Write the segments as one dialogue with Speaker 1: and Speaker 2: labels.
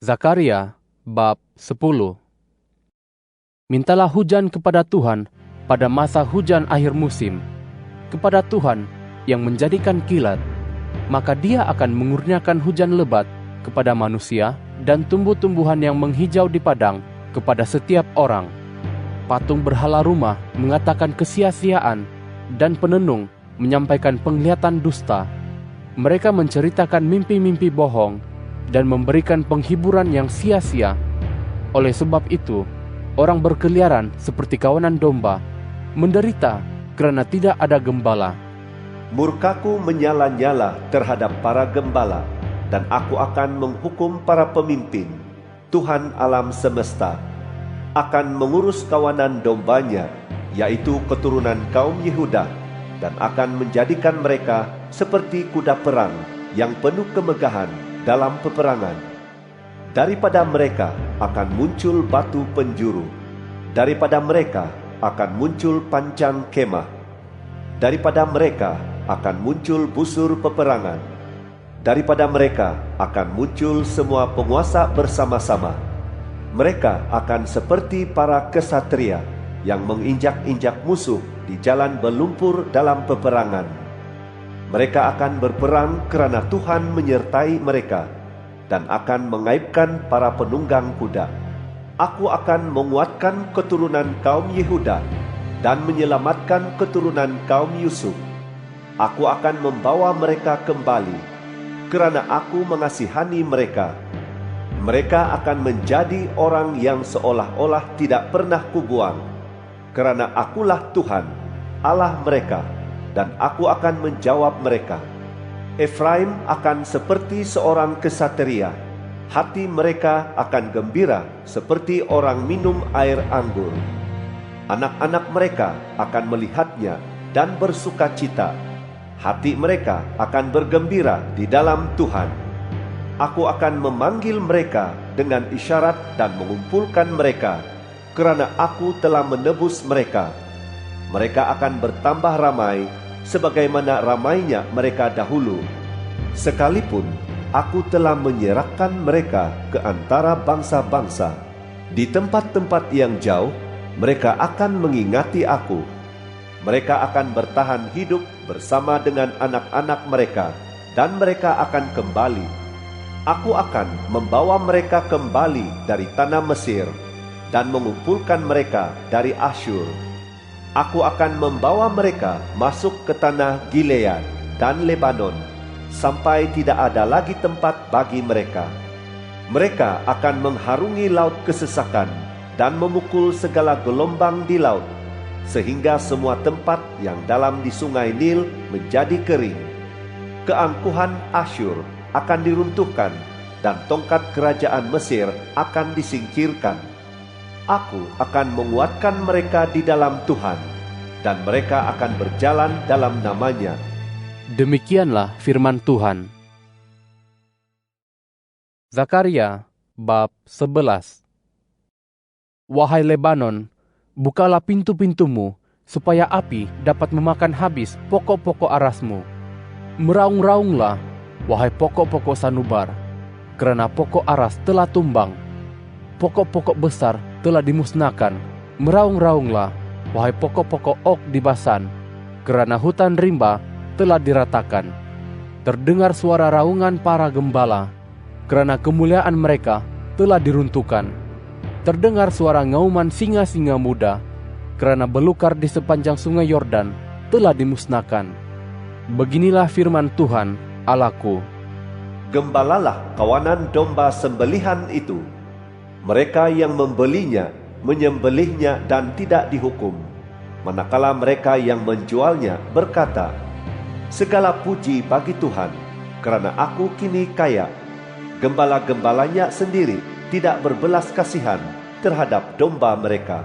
Speaker 1: Zakaria bab 10. Mintalah hujan kepada Tuhan pada masa hujan akhir musim, kepada Tuhan yang menjadikan kilat, maka Dia akan mengurniakan hujan lebat kepada manusia dan tumbuh-tumbuhan yang menghijau di padang kepada setiap orang. Patung berhala rumah mengatakan kesia-siaan, dan penenung menyampaikan penglihatan dusta. Mereka menceritakan mimpi-mimpi bohong dan memberikan penghiburan yang sia-sia. Oleh sebab itu, orang berkeliaran seperti kawanan domba, menderita kerana tidak ada gembala.
Speaker 2: Murkaku menyala-nyala terhadap para gembala, dan aku akan menghukum para pemimpin. Tuhan alam semesta akan mengurus kawanan dombanya, yaitu keturunan kaum Yehuda, dan akan menjadikan mereka seperti kuda perang yang penuh kemegahan dalam peperangan. Daripada mereka akan muncul batu penjuru, daripada mereka akan muncul pancang kemah, daripada mereka akan muncul busur peperangan, daripada mereka akan muncul semua penguasa bersama-sama. Mereka akan seperti para kesatria yang menginjak-injak musuh di jalan berlumpur dalam peperangan. Mereka akan berperang kerana Tuhan menyertai mereka, dan akan mengaibkan para penunggang kuda. Aku akan menguatkan keturunan kaum Yehuda dan menyelamatkan keturunan kaum Yusuf. Aku akan membawa mereka kembali, kerana aku mengasihani mereka. Mereka akan menjadi orang yang seolah-olah tidak pernah kubuang, kerana akulah Tuhan, Allah mereka, dan aku akan menjawab mereka. Efraim akan seperti seorang kesatria, hati mereka akan gembira seperti orang minum air anggur. Anak-anak mereka akan melihatnya dan bersukacita, hati mereka akan bergembira di dalam Tuhan. Aku akan memanggil mereka dengan isyarat dan mengumpulkan mereka, kerana aku telah menebus mereka. Mereka akan bertambah ramai sebagaimana ramainya mereka dahulu, sekalipun aku telah menyerahkan mereka ke antara bangsa-bangsa. Di tempat-tempat yang jauh, mereka akan mengingati aku. Mereka akan bertahan hidup bersama dengan anak-anak mereka, dan mereka akan kembali. Aku akan membawa mereka kembali dari tanah Mesir, dan mengumpulkan mereka dari Asyur. Aku akan membawa mereka masuk ke tanah Gilead dan Lebanon, sampai tidak ada lagi tempat bagi mereka. Mereka akan mengharungi laut kesesakan dan memukul segala gelombang di laut, sehingga semua tempat yang dalam di sungai Nil menjadi kering. Keangkuhan Asyur akan diruntuhkan, dan tongkat kerajaan Mesir akan disingkirkan. Aku akan menguatkan mereka di dalam Tuhan, dan mereka akan berjalan dalam nama-Nya.
Speaker 1: Demikianlah firman Tuhan. Zakaria bab 11. Wahai Lebanon, bukalah pintu-pintumu, supaya api dapat memakan habis pokok-pokok arasmu. Meraung-raunglah, wahai pokok-pokok sanubar, kerana pokok aras telah tumbang. Pokok-pokok besar telah dimusnahkan. Meraung-raunglah, wahai pokok-pokok ok di Basan, kerana hutan rimba telah diratakan. Terdengar suara raungan para gembala, kerana kemuliaan mereka telah diruntuhkan. Terdengar suara ngauman singa-singa muda, kerana belukar di sepanjang sungai Yordan telah dimusnahkan. Beginilah firman Tuhan, Allahku.
Speaker 2: Gembalalah kawanan domba sembelihan itu. Mereka yang membelinya, menyembelihnya dan tidak dihukum. Manakala mereka yang menjualnya berkata, segala puji bagi Tuhan, kerana aku kini kaya. Gembala-gembalanya sendiri tidak berbelas kasihan terhadap domba mereka.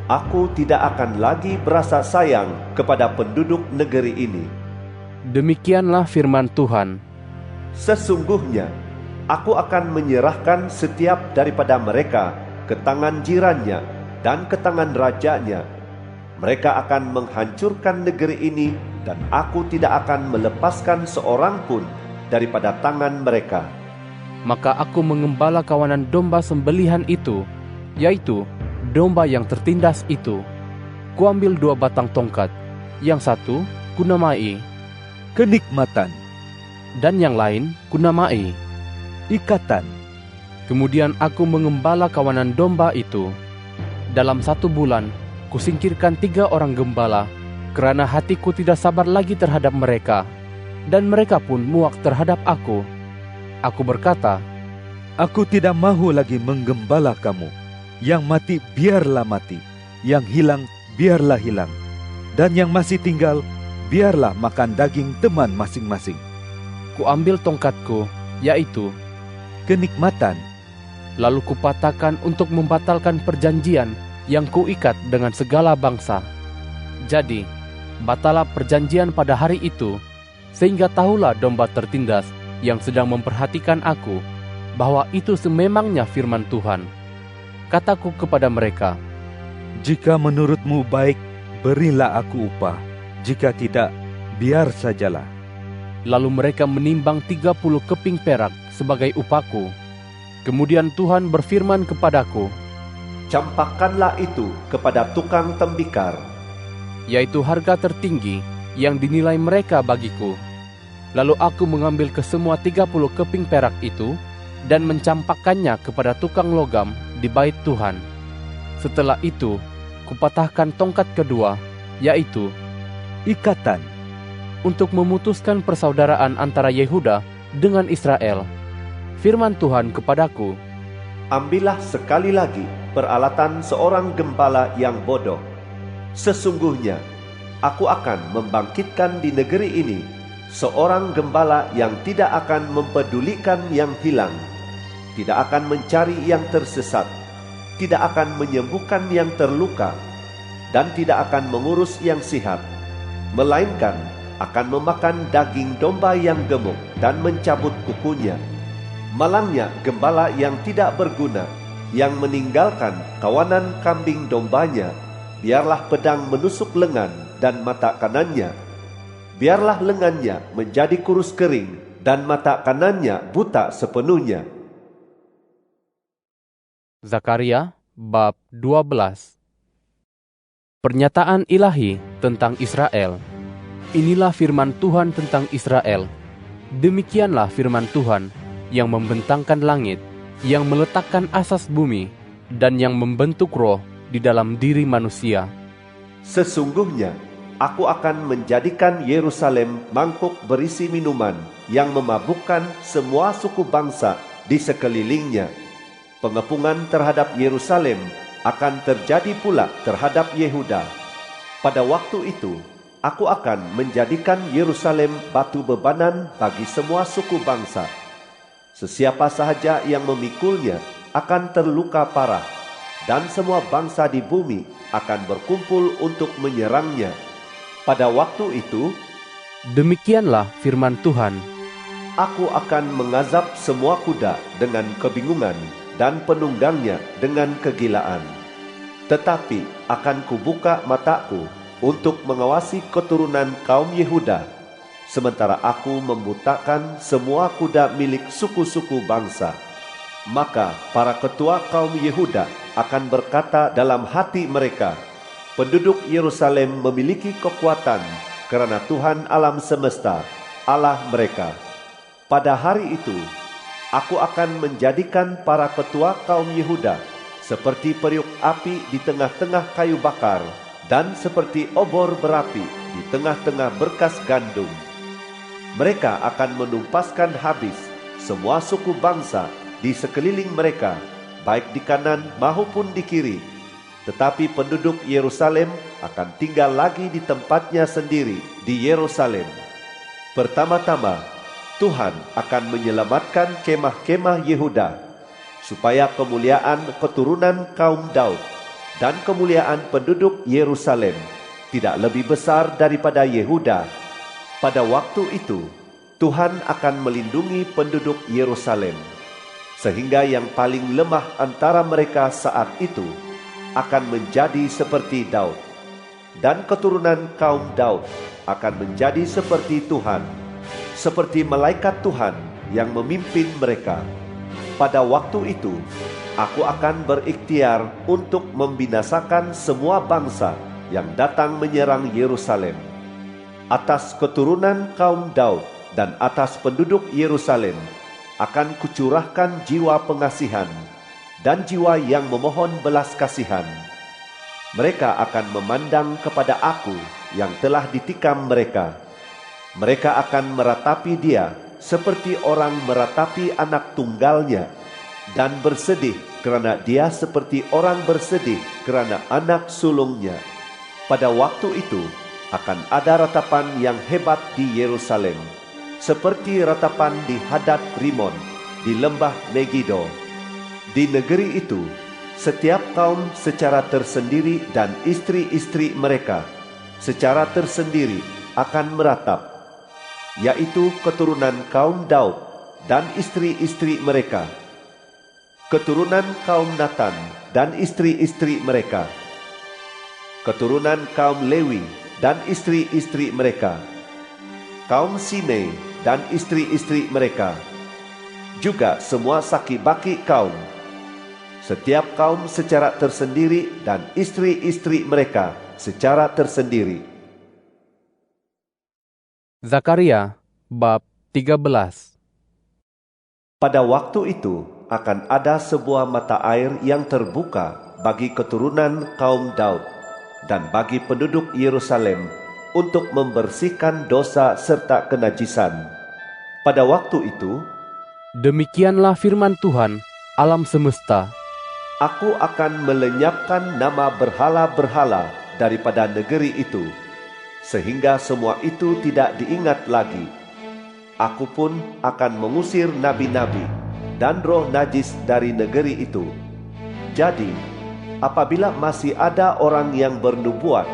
Speaker 2: Aku tidak akan lagi berasa sayang kepada penduduk negeri ini.
Speaker 1: Demikianlah firman Tuhan.
Speaker 2: Sesungguhnya, aku akan menyerahkan setiap daripada mereka ke tangan jirannya dan ke tangan rajanya. Mereka akan menghancurkan negeri ini, dan aku tidak akan melepaskan seorang pun daripada tangan mereka.
Speaker 1: Maka aku mengembala kawanan domba sembelihan itu, yaitu domba yang tertindas itu. Kuambil 2 batang tongkat, yang satu kunamai,
Speaker 3: kenikmatan,
Speaker 1: dan yang lain kunamai,
Speaker 3: ikatan.
Speaker 1: Kemudian aku mengembala kawanan domba itu. Dalam 1 bulan, kusingkirkan 3 orang gembala, kerana hatiku tidak sabar lagi terhadap mereka, dan mereka pun muak terhadap aku. Aku berkata,
Speaker 3: Aku tidak mahu lagi menggembala kamu. Yang mati biarlah mati, yang hilang biarlah hilang, dan yang masih tinggal biarlah makan daging teman masing-masing.
Speaker 1: Kuambil tongkatku, yaitu
Speaker 3: Kenikmatan,
Speaker 1: lalu kupatahkan untuk membatalkan perjanjian yang kuikat dengan segala bangsa. Jadi, batalah perjanjian pada hari itu, sehingga tahulah domba tertindas yang sedang memperhatikan aku, bahwa itu sememangnya firman Tuhan. Kataku kepada mereka,
Speaker 3: jika menurutmu baik, berilah aku upah. Jika tidak, biar sajalah.
Speaker 1: Lalu mereka menimbang 30 keping perak sebagai upahku. Kemudian Tuhan berfirman kepadaku,
Speaker 2: Campakkanlah itu kepada tukang tembikar,
Speaker 1: yaitu harga tertinggi yang dinilai mereka bagiku. Lalu aku mengambil kesemua 30 keping perak itu dan mencampakkannya kepada tukang logam di bait Tuhan. Setelah itu, kupatahkan tongkat kedua, yaitu
Speaker 3: Ikatan,
Speaker 1: untuk memutuskan persaudaraan antara Yehuda dengan Israel. Firman Tuhan kepadaku,
Speaker 2: ambillah sekali lagi peralatan seorang gembala yang bodoh. Sesungguhnya, aku akan membangkitkan di negeri ini seorang gembala yang tidak akan mempedulikan yang hilang, tidak akan mencari yang tersesat, tidak akan menyembuhkan yang terluka, dan tidak akan mengurus yang sihat, melainkan akan memakan daging domba yang gemuk dan mencabut kukunya. Malangnya gembala yang tidak berguna, yang meninggalkan kawanan kambing dombanya, biarlah pedang menusuk lengan dan mata kanannya. Biarlah lengannya menjadi kurus kering dan mata kanannya buta sepenuhnya.
Speaker 1: Zakaria bab 12. Pernyataan ilahi tentang Israel. Inilah firman Tuhan tentang Israel. Demikianlah firman Tuhan yang membentangkan langit, yang meletakkan asas bumi, dan yang membentuk roh di dalam diri manusia.
Speaker 2: Sesungguhnya, aku akan menjadikan Yerusalem mangkuk berisi minuman yang memabukkan semua suku bangsa di sekelilingnya. Pengepungan terhadap Yerusalem akan terjadi pula terhadap Yehuda. Pada waktu itu, aku akan menjadikan Yerusalem batu bebanan bagi semua suku bangsa. Sesiapa sahaja yang memikulnya akan terluka parah, dan semua bangsa di bumi akan berkumpul untuk menyerangnya. Pada waktu itu,
Speaker 1: demikianlah firman Tuhan,
Speaker 2: aku akan mengazab semua kuda dengan kebingungan dan penunggangnya dengan kegilaan. Tetapi akan kubuka mataku untuk mengawasi keturunan kaum Yehuda, sementara aku membutakan semua kuda milik suku-suku bangsa. Maka para ketua kaum Yehuda akan berkata dalam hati mereka, penduduk Yerusalem memiliki kekuatan kerana Tuhan alam semesta, Allah mereka. Pada hari itu, aku akan menjadikan para ketua kaum Yehuda seperti periuk api di tengah-tengah kayu bakar, dan seperti obor berapi di tengah-tengah berkas gandum. Mereka akan menumpaskan habis semua suku bangsa di sekeliling mereka, baik di kanan maupun di kiri. Tetapi penduduk Yerusalem akan tinggal lagi di tempatnya sendiri di Yerusalem. Pertama-tama, Tuhan akan menyelamatkan kemah-kemah Yehuda, supaya kemuliaan keturunan kaum Daud dan kemuliaan penduduk Yerusalem tidak lebih besar daripada Yehuda. Pada waktu itu, Tuhan akan melindungi penduduk Yerusalem, sehingga yang paling lemah antara mereka saat itu akan menjadi seperti Daud, dan keturunan kaum Daud akan menjadi seperti Tuhan, seperti malaikat Tuhan yang memimpin mereka. Pada waktu itu, aku akan berikhtiar untuk membinasakan semua bangsa yang datang menyerang Yerusalem. Atas keturunan kaum Daud dan atas penduduk Yerusalem akan kucurahkan jiwa pengasihan dan jiwa yang memohon belas kasihan. Mereka akan memandang kepada aku yang telah ditikam mereka. Mereka akan meratapi dia seperti orang meratapi anak tunggalnya, dan bersedih kerana dia seperti orang bersedih kerana anak sulungnya. Pada waktu itu akan ada ratapan yang hebat di Yerusalem, seperti ratapan di Hadad Rimon, di lembah Megido. Di negeri itu, setiap kaum secara tersendiri dan istri-istri mereka secara tersendiri akan meratap, yaitu keturunan kaum Daud dan istri-istri mereka, keturunan kaum Natan dan istri-istri mereka, keturunan kaum Lewi dan istri-istri mereka, kaum Simei dan istri-istri mereka, juga semua saki-baki kaum, setiap kaum secara tersendiri dan istri-istri mereka secara tersendiri.
Speaker 1: Zakaria bab 13.
Speaker 2: Pada waktu itu akan ada sebuah mata air yang terbuka bagi keturunan kaum Daud dan bagi penduduk Yerusalem untuk membersihkan dosa serta kenajisan. Pada waktu itu,
Speaker 1: demikianlah firman Tuhan alam semesta.
Speaker 2: Aku akan melenyapkan nama berhala-berhala daripada negeri itu, sehingga semua itu tidak diingat lagi. Aku pun akan mengusir nabi-nabi dan roh najis dari negeri itu. Jadi, apabila masih ada orang yang bernubuat,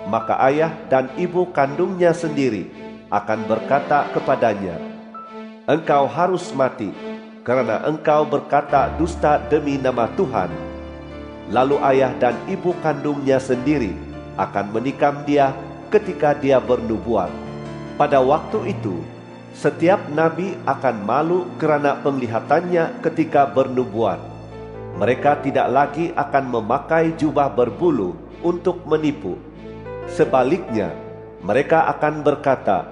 Speaker 2: maka ayah dan ibu kandungnya sendiri akan berkata kepadanya, "Engkau harus mati, karena engkau berkata dusta demi nama Tuhan." Lalu ayah dan ibu kandungnya sendiri akan menikam dia ketika dia bernubuat. Pada waktu itu, setiap nabi akan malu kerana penglihatannya ketika bernubuat. Mereka tidak lagi akan memakai jubah berbulu untuk menipu. Sebaliknya, mereka akan berkata,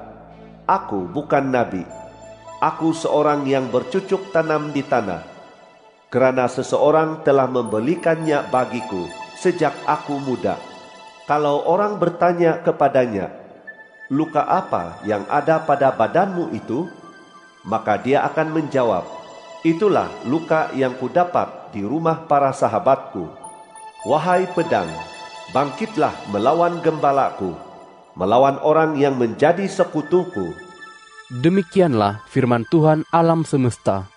Speaker 2: "Aku bukan nabi. Aku seorang yang bercucuk tanam di tanah, kerana seseorang telah membelikannya bagiku sejak aku muda." Kalau orang bertanya kepadanya, "Luka apa yang ada pada badanmu itu?" maka dia akan menjawab, "Itulah luka yang kudapat di rumah para sahabatku." Wahai pedang, bangkitlah melawan gembalaku, melawan orang yang menjadi sekutuku.
Speaker 1: Demikianlah firman Tuhan alam semesta.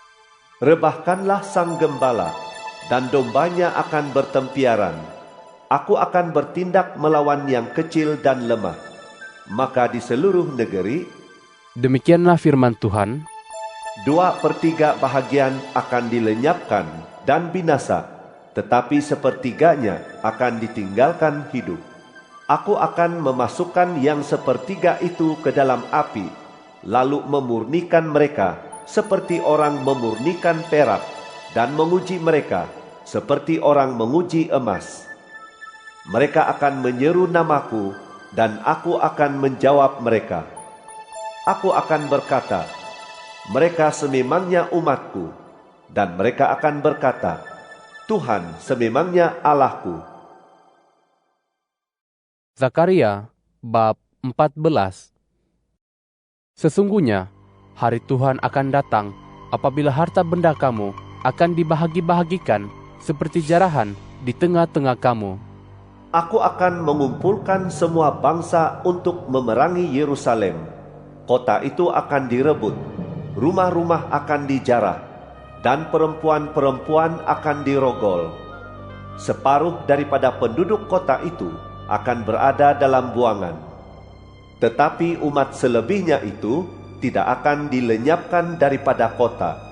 Speaker 2: Rebahkanlah sang gembala, dan dombanya akan bertempiaran. Aku akan bertindak melawan yang kecil dan lemah. Maka di seluruh negeri,
Speaker 1: demikianlah firman Tuhan,
Speaker 2: 2/3 bahagian akan dilenyapkan dan binasa, tetapi sepertiganya akan ditinggalkan hidup. Aku akan memasukkan yang sepertiga itu ke dalam api, lalu memurnikan mereka seperti orang memurnikan perak, dan menguji mereka seperti orang menguji emas. Mereka akan menyeru namaku, dan aku akan menjawab mereka. Aku akan berkata, "Mereka sememangnya umatku," dan mereka akan berkata, "Tuhan sememangnya Allahku."
Speaker 1: Zakaria bab 14. Sesungguhnya hari Tuhan akan datang apabila harta benda kamu akan dibahagi-bahagikan seperti jarahan di tengah-tengah kamu.
Speaker 2: Aku akan mengumpulkan semua bangsa untuk memerangi Yerusalem. Kota itu akan direbut, rumah-rumah akan dijarah, dan perempuan-perempuan akan dirogol. Separuh daripada penduduk kota itu akan berada dalam buangan. Tetapi umat selebihnya itu tidak akan dilenyapkan daripada kota.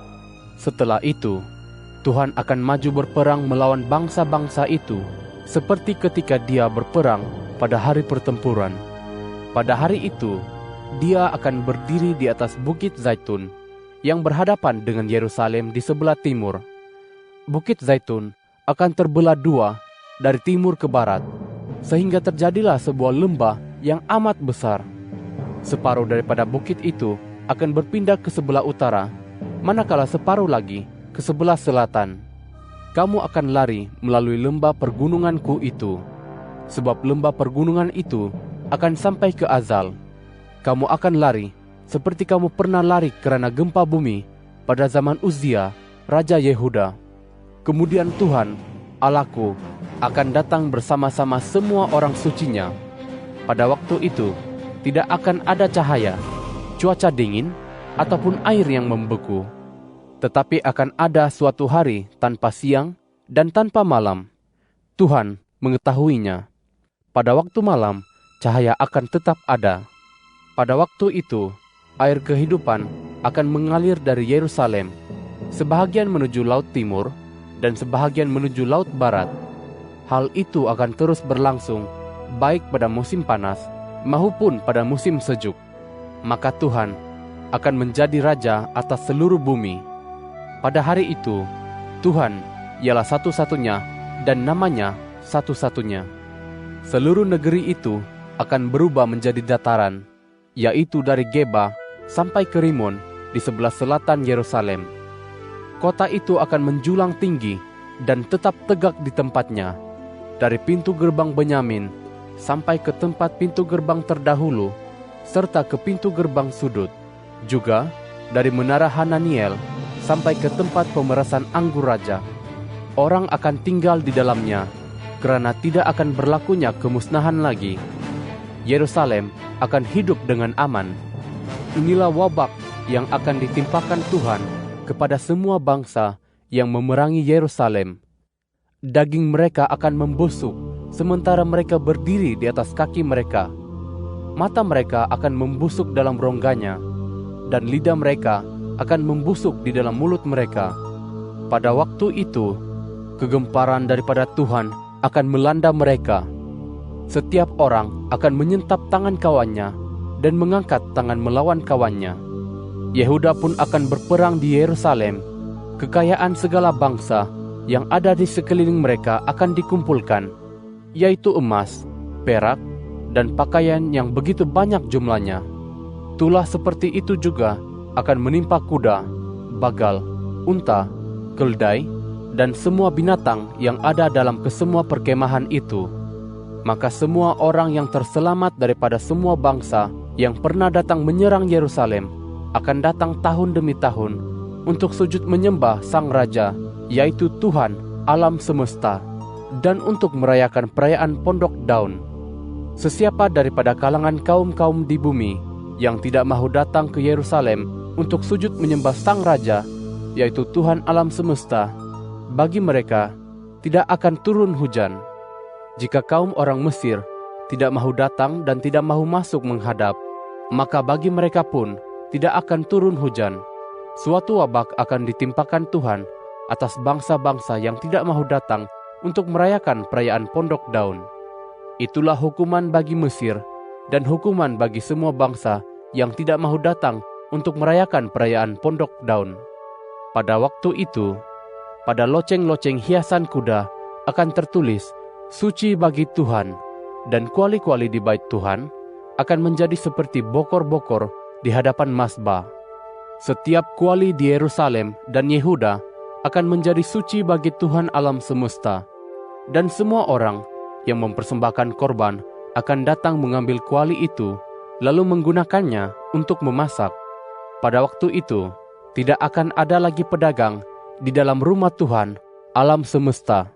Speaker 1: Setelah itu, Tuhan akan maju berperang melawan bangsa-bangsa itu, seperti ketika dia berperang pada hari pertempuran. Pada hari itu, dia akan berdiri di atas bukit Zaitun, yang berhadapan dengan Yerusalem di sebelah timur. Bukit Zaitun akan terbelah dua dari timur ke barat, sehingga terjadilah sebuah lembah yang amat besar. Separuh daripada bukit itu akan berpindah ke sebelah utara, manakala separuh lagi ke sebelah selatan. Kamu akan lari melalui lembah pergununganku itu, sebab lembah pergunungan itu akan sampai ke Azal. Kamu akan lari seperti kamu pernah lari kerana gempa bumi pada zaman Uzia, Raja Yehuda. Kemudian Tuhan, Allahku, akan datang bersama-sama semua orang sucinya. Pada waktu itu, tidak akan ada cahaya, cuaca dingin, ataupun air yang membeku. Tetapi akan ada suatu hari tanpa siang dan tanpa malam. Tuhan mengetahuinya. Pada waktu malam, cahaya akan tetap ada. Pada waktu itu, air kehidupan akan mengalir dari Yerusalem, sebahagian menuju laut timur dan sebahagian menuju laut barat. Hal itu akan terus berlangsung, baik pada musim panas maupun pada musim sejuk. Maka Tuhan akan menjadi raja atas seluruh bumi. Pada hari itu, Tuhan ialah satu-satunya dan namanya satu-satunya. Seluruh negeri itu akan berubah menjadi dataran, yaitu dari Geba sampai ke Rimon di sebelah selatan Yerusalem. Kota itu akan menjulang tinggi dan tetap tegak di tempatnya, dari pintu gerbang Benyamin sampai ke tempat pintu gerbang terdahulu, serta ke pintu gerbang sudut, juga dari menara Hananiel sampai ke tempat pemerasan anggur raja. Orang akan tinggal di dalamnya, kerana tidak akan berlakunya kemusnahan lagi. Yerusalem akan hidup dengan aman. Inilah wabak yang akan ditimpakan Tuhan kepada semua bangsa yang memerangi Yerusalem. Daging mereka akan membusuk, sementara mereka berdiri di atas kaki mereka. Mata mereka akan membusuk dalam rongganya, dan lidah mereka akan membusuk di dalam mulut mereka. Pada waktu itu, kegemparan daripada Tuhan akan melanda mereka. Setiap orang akan menyentap tangan kawannya dan mengangkat tangan melawan kawannya. Yehuda pun akan berperang di Yerusalem. Kekayaan segala bangsa yang ada di sekeliling mereka akan dikumpulkan, yaitu emas, perak, dan pakaian yang begitu banyak jumlahnya. Tulah seperti itu juga akan menimpa kuda, bagal, unta, keldai, dan semua binatang yang ada dalam kesemua perkemahan itu. Maka semua orang yang terselamat daripada semua bangsa yang pernah datang menyerang Yerusalem akan datang tahun demi tahun untuk sujud menyembah Sang Raja, yaitu Tuhan alam semesta, dan untuk merayakan perayaan Pondok Daun. Sesiapa daripada kalangan kaum-kaum di bumi yang tidak mahu datang ke Yerusalem untuk sujud menyembah Sang Raja, yaitu Tuhan alam semesta, bagi mereka tidak akan turun hujan. Jika kaum orang Mesir tidak mahu datang dan tidak mahu masuk menghadap, maka bagi mereka pun tidak akan turun hujan. Suatu wabak akan ditimpakan Tuhan atas bangsa-bangsa yang tidak mahu datang untuk merayakan perayaan Pondok Daun. Itulah hukuman bagi Mesir dan hukuman bagi semua bangsa yang tidak mahu datang untuk merayakan perayaan Pondok Daun. Pada waktu itu, pada loceng-loceng hiasan kuda akan tertulis, "Suci bagi Tuhan," dan kuali-kuali di bait Tuhan akan menjadi seperti bokor-bokor di hadapan mazbah. Setiap kuali di Yerusalem dan Yehuda akan menjadi suci bagi Tuhan alam semesta, dan semua orang yang mempersembahkan korban akan datang mengambil kuali itu, lalu menggunakannya untuk memasak. Pada waktu itu, tidak akan ada lagi pedagang di dalam rumah Tuhan alam semesta.